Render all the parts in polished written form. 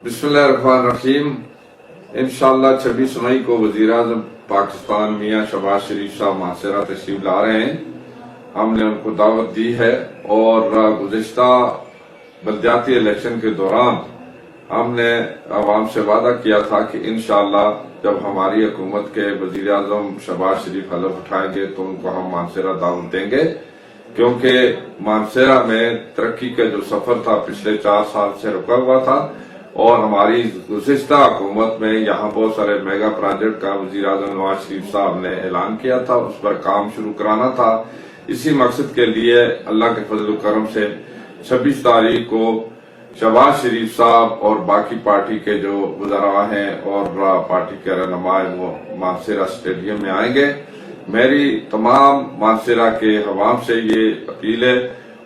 बिस्मिल्लाहिर्रहमानिर्रहीम। इंशाअल्लाह 26 मई को वज़ीर-ए-आज़म पाकिस्तान मियां शहबाज शरीफ साहब मानसरा तशरीफ ला रहे हैं। हमने उनको दावत दी है और गुज़िश्ता बल्दियाती इलेक्शन के दौरान हमने आवाम से वादा किया था कि इंशाअल्लाह जब हमारी हुकूमत के वज़ीर-ए-आज़म शहबाज शरीफ हलफ उठाएंगे तो उनको हम मानसरा दावत देंगे, क्योंकि मानसरा में तरक्की का जो सफर था पिछले 4 साल से रुका हुआ था और हमारी गुज़िश्ता हुकूमत में यहाँ बहुत सारे मेगा प्रोजेक्ट का वज़ीर-ए-आज़म नवाज शरीफ साहब ने ऐलान किया था, उस पर काम शुरू कराना था। इसी मकसद के लिए अल्लाह के फजल करम से 26 तारीख को शहबाज शरीफ साहब और बाकी पार्टी के जो वज़रा हैं और पार्टी के रहनुमा वो मानसरा स्टेडियम में आएंगे। मेरी तमाम मानसरा के हवाम से ये अपील है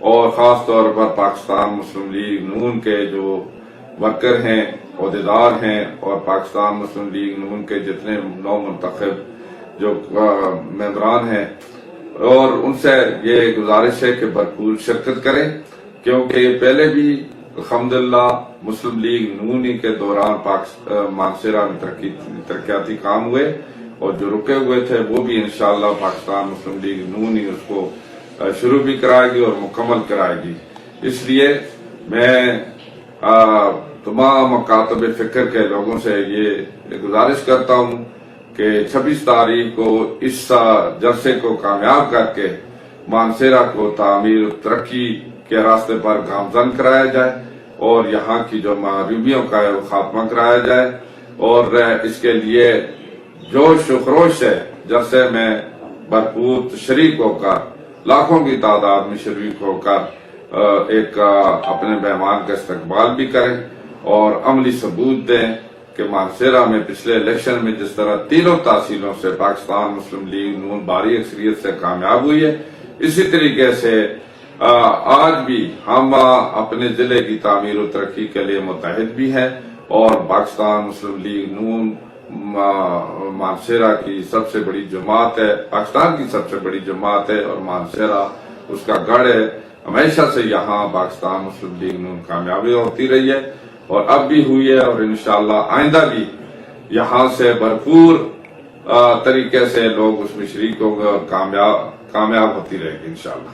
और खास तौर पर पाकिस्तान मुस्लिम लीग नून के जो वर्कर हैं, ओहदेदार हैं और पाकिस्तान मुस्लिम लीग नून के जितने नौ मुंतखब जो मेंबरान हैं और उनसे ये गुजारिश है कि भरपूर शिरकत करें, क्योंकि पहले भी अल्हम्दुलिल्लाह मुस्लिम लीग नून के दौरान मानसरा में तरक्याती काम हुए और जो रुके हुए थे वो भी इंशाअल्लाह पाकिस्तान मुस्लिम लीग नून ही उसको शुरू भी कराएगी और मुकम्मल कराएगी। इसलिए मैं तमाम मकातब फिक्र के लोगों से ये गुजारिश करता हूँ कि 26 तारीख को इस जलसे को कामयाब करके मानसरा को तामीर तरक्की के रास्ते पर गामजन कराया जाए और यहाँ की जो महरूमियों का है वो खात्मा कराया जाए और इसके लिए जोश व खरोश है जलसे में भरपूर शरीक होकर लाखों की तादाद में शरीक होकर एक अपने मेहमान का इस्तकबाल भी करें और अमली सबूत दें कि मानसरा में पिछले इलेक्शन में जिस तरह तीनों तहसीलों से पाकिस्तान मुस्लिम लीग नून भारी अक्सरियत से कामयाब हुई है, इसी तरीके से आज भी हम अपने जिले की तामीर और तरक्की के लिए मुतहद भी हैं और पाकिस्तान मुस्लिम लीग नून मानसरा की सबसे बड़ी जमात है, पाकिस्तान की सबसे बड़ी जमात है और मानसरा उसका गढ़ है। हमेशा से यहाँ पाकिस्तान मुस्लिम लीग नून कामयाबी होती रही है और अब भी हुई है और इंशाअल्लाह आइंदा भी यहाँ से भरपूर तरीके से लोग उसमें शरीक होंगे और कामयाब होती रहेगी इंशाअल्लाह।